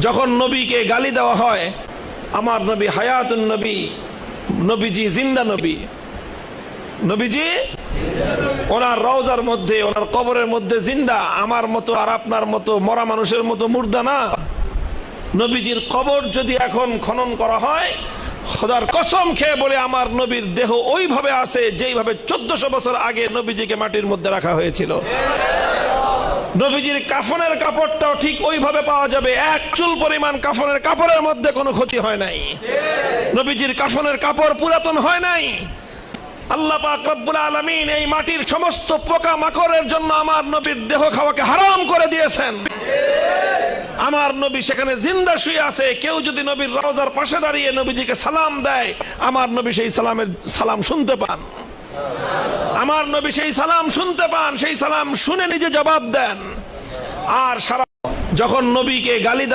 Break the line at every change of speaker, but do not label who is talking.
যখন নবীকে গালি দেওয়া হয়, আমার নবী হায়াতুন নবী, নবীজি জিন্দা নবী, নবীজি ওনার রওজার মধ্যে, ওনার কবরের মধ্যে জিন্দা, আমার মতো আর আপনার মতো মরা মানুষের মতো মুর্দা না। নবীজির কবর যদি এখন খনন করা হয়, খোদার কসম খেয়ে বলে আমার নবীর দেহ ওইভাবে আছে যেইভাবে 1400 বছর আগে নবীজিকে মাটির মধ্যে রাখা হয়েছিল। নবীজির কাফনের কাপড়টাও ঠিক ওইভাবে পাওয়া যাবে, এক চুল পরিমাণ কাফনের কাপড়ের মধ্যে কোনো ক্ষতি হয় নাই। নবীজির কাফনের কাপড় পুরাতন হয় নাই। আল্লাহ পাক রব্বুল আলামিন এই মাটির সমস্ত পোকা মাকড়ের জন্য আমার নবীর দেহ খাওয়াকে হারাম করে দিয়েছেন। আমার নবী সেখানে জিন্দা শুয়ে আছে। কেউ যদি নবীর রওজার পাশে দাঁড়িয়ে নবীজিকে সালাম দেয়, আমার নবী সেই সালাম শুনতে পান। আমার নবী সেই সালাম শুনতে পান, সেই সালাম শুনে নিজে জবাব দেন। আর সারা যখন নবীকে গালি